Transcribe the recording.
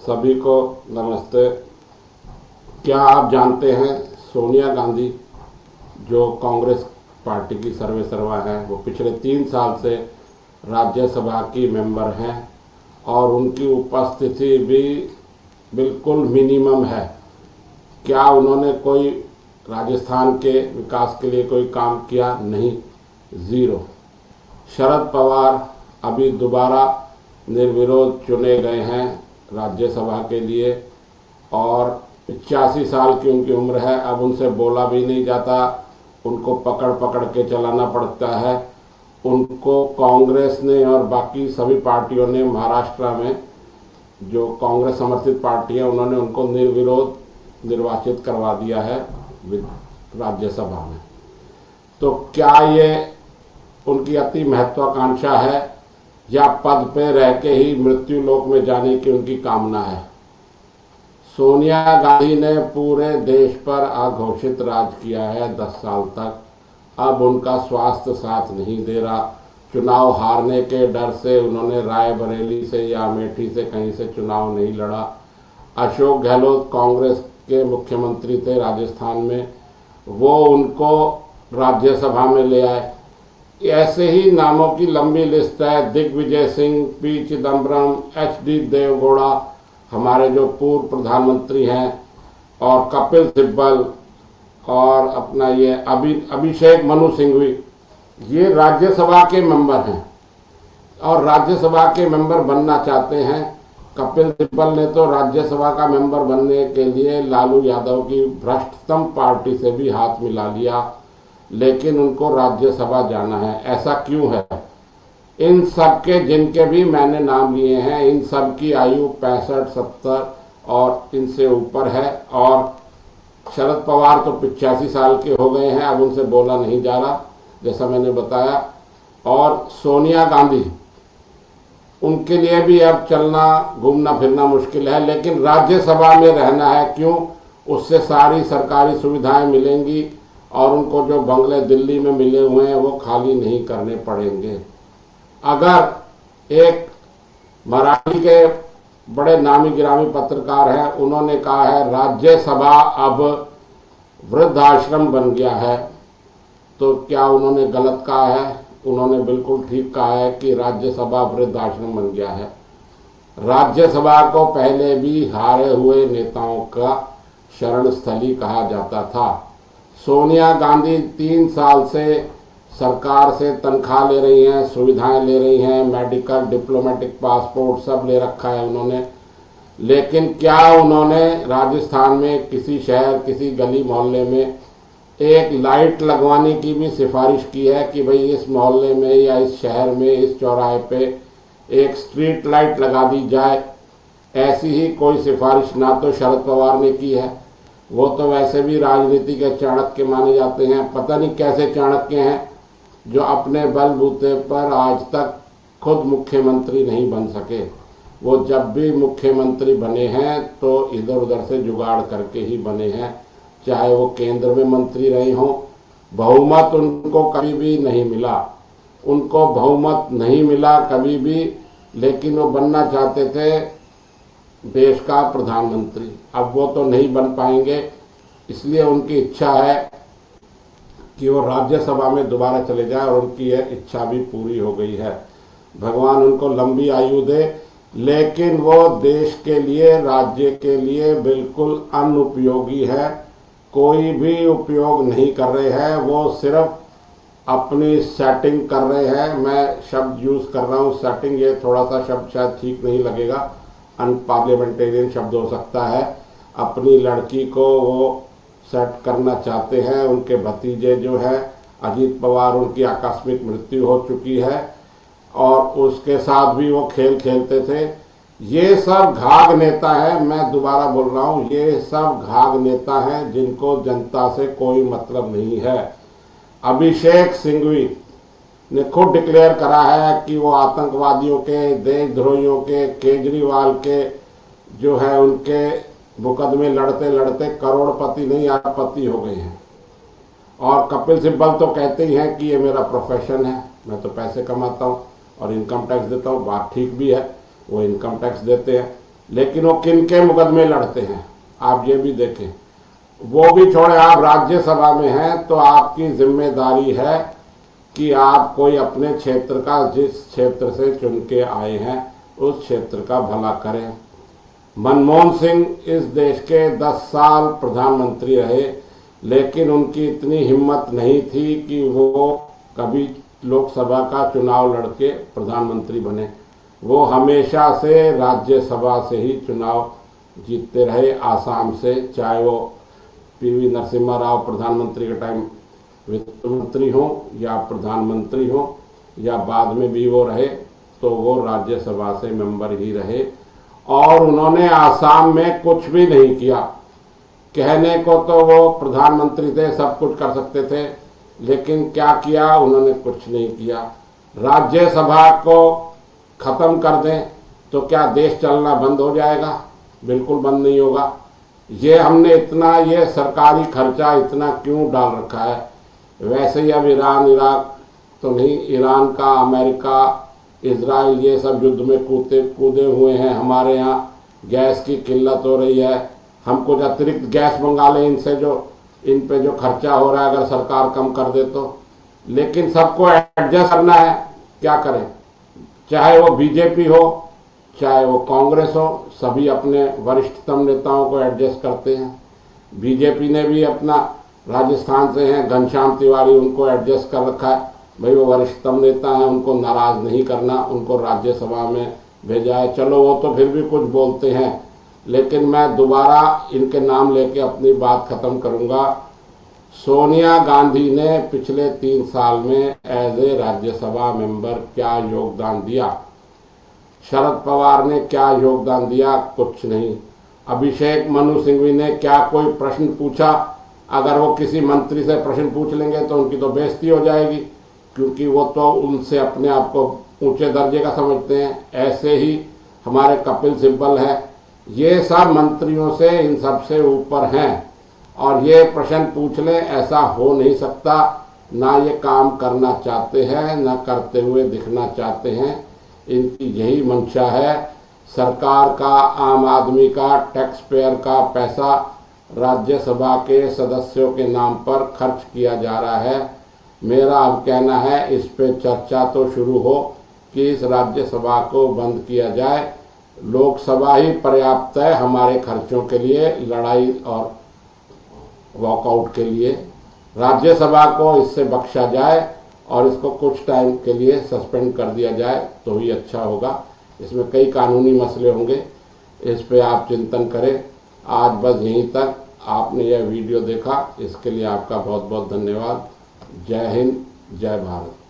सभी को नमस्ते। क्या आप जानते हैं सोनिया गांधी जो कांग्रेस पार्टी की सर्वेसर्वा है, वो पिछले 3 साल से राज्यसभा की मेंबर हैं और उनकी उपस्थिति भी बिल्कुल मिनिमम है। क्या उन्होंने कोई राजस्थान के विकास के लिए कोई काम किया? नहीं, ज़ीरो। शरद पवार अभी दोबारा निर्विरोध चुने गए हैं राज्यसभा के लिए और 85 साल की उनकी उम्र है। अब उनसे बोला भी नहीं जाता, उनको पकड़ पकड़ के चलाना पड़ता है। उनको कांग्रेस ने और बाकी सभी पार्टियों ने, महाराष्ट्र में जो कांग्रेस समर्थित पार्टी है, उन्होंने उनको निर्विरोध निर्वाचित करवा दिया है राज्यसभा में। तो क्या ये उनकी अति महत्वाकांक्षा है या पद पे रह के ही मृत्यु लोक में जाने की उनकी कामना है? सोनिया गांधी ने पूरे देश पर अघोषित राज किया है 10 साल तक। अब उनका स्वास्थ्य साथ नहीं दे रहा। चुनाव हारने के डर से उन्होंने रायबरेली से या अमेठी से कहीं से चुनाव नहीं लड़ा। अशोक गहलोत कांग्रेस के मुख्यमंत्री थे राजस्थान में, वो उनको राज्यसभा में ले आए। ऐसे ही नामों की लंबी लिस्ट है। दिग्विजय सिंह, पी चिदम्बरम, HD देवगौड़ा, हमारे जो पूर्व प्रधानमंत्री हैं, और कपिल सिब्बल, और अपना ये अभिषेक मनु सिंघवी, ये राज्यसभा के मेंबर हैं और राज्यसभा के मेंबर बनना चाहते हैं। कपिल सिब्बल ने तो राज्यसभा का मेंबर बनने के लिए लालू यादव की भ्रष्टतम पार्टी से भी हाथ मिला लिया, लेकिन उनको राज्यसभा जाना है। ऐसा क्यों है? इन सब के जिनके भी मैंने नाम लिए हैं, इन सब की आयु 65, 70 और इनसे ऊपर है। और शरद पवार तो 85 साल के हो गए हैं, अब उनसे बोला नहीं जा रहा, जैसा मैंने बताया। और सोनिया गांधी, उनके लिए भी अब चलना घूमना फिरना मुश्किल है, लेकिन राज्यसभा में रहना है। क्यों? उससे सारी सरकारी सुविधाएं मिलेंगी और उनको जो बंगले दिल्ली में मिले हुए हैं वो खाली नहीं करने पड़ेंगे। अगर एक मराठी के बड़े नामी गिरामी पत्रकार हैं, उन्होंने कहा है राज्यसभा अब वृद्धाश्रम बन गया है, तो क्या उन्होंने गलत कहा है? उन्होंने बिल्कुल ठीक कहा है कि राज्यसभा वृद्धाश्रम बन गया है। राज्यसभा को पहले भी हारे हुए नेताओं का शरण स्थली कहा जाता था। सोनिया गांधी 3 साल से सरकार से तनख्वाह ले रही हैं, सुविधाएं ले रही हैं, मेडिकल, डिप्लोमेटिक पासपोर्ट सब ले रखा है उन्होंने, लेकिन क्या उन्होंने राजस्थान में किसी शहर, किसी गली मोहल्ले में एक लाइट लगवाने की भी सिफारिश की है कि भाई इस मोहल्ले में या इस शहर में, इस चौराहे पे एक स्ट्रीट लाइट लगा दी जाए? ऐसी ही कोई सिफारिश ना तो शरद पवार ने की है। वो तो वैसे भी राजनीति के चाणक्य माने जाते हैं। पता नहीं कैसे चाणक्य हैं जो अपने बलबूते पर आज तक खुद मुख्यमंत्री नहीं बन सके। वो जब भी मुख्यमंत्री बने हैं तो इधर उधर से जुगाड़ करके ही बने हैं, चाहे वो केंद्र में मंत्री रहे हों। बहुमत उनको कभी भी नहीं मिला, उनको बहुमत नहीं मिला कभी भी, लेकिन वो बनना चाहते थे देश का प्रधानमंत्री। अब वो तो नहीं बन पाएंगे, इसलिए उनकी इच्छा है कि वो राज्यसभा में दोबारा चले जाए और उनकी यह इच्छा भी पूरी हो गई है। भगवान उनको लंबी आयु दे, लेकिन वो देश के लिए, राज्य के लिए बिल्कुल अनुपयोगी है। कोई भी उपयोग नहीं कर रहे हैं, वो सिर्फ अपनी सेटिंग कर रहे हैं। मैं शब्द यूज कर रहा हूँ सेटिंग, ये थोड़ा सा शब्द शायद ठीक नहीं लगेगा, अनपार्लियामेंटेरियन शब्द हो सकता है। अपनी लड़की को वो सेट करना चाहते हैं। उनके भतीजे जो है अजीत पवार, उनकी आकस्मिक मृत्यु हो चुकी है और उसके साथ भी वो खेल खेलते थे। ये सब घाघ नेता है, मैं दोबारा बोल रहा हूँ, ये सब घाघ नेता हैं जिनको जनता से कोई मतलब नहीं है। अभिषेक सिंघवी ने खुद डिक्लेयर करा है कि वो आतंकवादियों के, देशद्रोहियों के, केजरीवाल के जो है उनके मुकदमे लड़ते लड़ते करोड़पति नहीं अरबपति हो गए हैं। और कपिल सिब्बल तो कहते ही हैं कि ये मेरा प्रोफेशन है, मैं तो पैसे कमाता हूँ और इनकम टैक्स देता हूँ। बात ठीक भी है, वो इनकम टैक्स देते हैं, लेकिन वो किन के मुकदमे लड़ते हैं आप ये भी देखें। वो भी छोड़े, आप राज्यसभा में हैं तो आपकी जिम्मेदारी है कि आप कोई अपने क्षेत्र का, जिस क्षेत्र से चुन के आए हैं उस क्षेत्र का भला करें। मनमोहन सिंह इस देश के 10 साल प्रधानमंत्री रहे, लेकिन उनकी इतनी हिम्मत नहीं थी कि वो कभी लोकसभा का चुनाव लड़के प्रधानमंत्री बने। वो हमेशा से राज्यसभा से ही चुनाव जीतते रहे, आसाम से, चाहे वो पीवी नरसिम्हा राव प्रधानमंत्री के टाइम वित्त मंत्री हो या प्रधानमंत्री हो या बाद में भी वो रहे, तो वो राज्यसभा से मेंबर ही रहे। और उन्होंने आसाम में कुछ भी नहीं किया। कहने को तो वो प्रधानमंत्री थे, सब कुछ कर सकते थे, लेकिन क्या किया उन्होंने? कुछ नहीं किया। राज्यसभा को खत्म कर दें तो क्या देश चलना बंद हो जाएगा? बिल्कुल बंद नहीं होगा। ये हमने इतना, ये सरकारी खर्चा इतना क्यों डाल रखा है? वैसे ही अब ईरान, इराक तो नहीं, ईरान का, अमेरिका, इजराइल, ये सब युद्ध में कूदे हुए हैं। हमारे यहाँ गैस की किल्लत हो रही है, हम कुछ अतिरिक्त गैस मंगा लें इनसे, जो इन पे जो खर्चा हो रहा है अगर सरकार कम कर दे तो। लेकिन सबको एडजस्ट करना है, क्या करें? चाहे वो बीजेपी हो चाहे वो कांग्रेस हो, सभी अपने वरिष्ठतम नेताओं को एडजस्ट करते हैं। बीजेपी ने भी अपना, राजस्थान से हैं घनश्याम तिवारी, उनको एडजस्ट कर रखा है। भाई वो वरिष्ठतम नेता हैं, उनको नाराज नहीं करना, उनको राज्यसभा में भेजा है। चलो वो तो फिर भी कुछ बोलते हैं, लेकिन मैं दोबारा इनके नाम लेके अपनी बात खत्म करूंगा। सोनिया गांधी ने पिछले 3 साल में एज ए राज्यसभा मेंबर क्या योगदान दिया? शरद पवार ने क्या योगदान दिया? कुछ नहीं। अभिषेक मनु सिंघवी ने क्या कोई प्रश्न पूछा? अगर वो किसी मंत्री से प्रश्न पूछ लेंगे तो उनकी तो बेइज्जती हो जाएगी, क्योंकि वो तो उनसे अपने आप को ऊंचे दर्जे का समझते हैं। ऐसे ही हमारे कपिल सिब्बल है, ये सब मंत्रियों से, इन सब से ऊपर हैं, और ये प्रश्न पूछ लें ऐसा हो नहीं सकता। ना ये काम करना चाहते हैं, ना करते हुए दिखना चाहते हैं। इनकी यही मंशा है। सरकार का, आम आदमी का, टैक्स पेयर का पैसा राज्यसभा के सदस्यों के नाम पर खर्च किया जा रहा है। मेरा अब कहना है, इस पे चर्चा तो शुरू हो कि इस राज्यसभा को बंद किया जाए। लोकसभा ही पर्याप्त है हमारे खर्चों के लिए, लड़ाई और वॉकआउट के लिए। राज्यसभा को इससे बख्शा जाए और इसको कुछ टाइम के लिए सस्पेंड कर दिया जाए तो ही अच्छा होगा। इसमें कई कानूनी मसले होंगे, इस पे आप चिंतन करें। आज बस यहीं तक। आपने यह वीडियो देखा, इसके लिए आपका बहुत बहुत धन्यवाद। जय हिंद, जय भारत।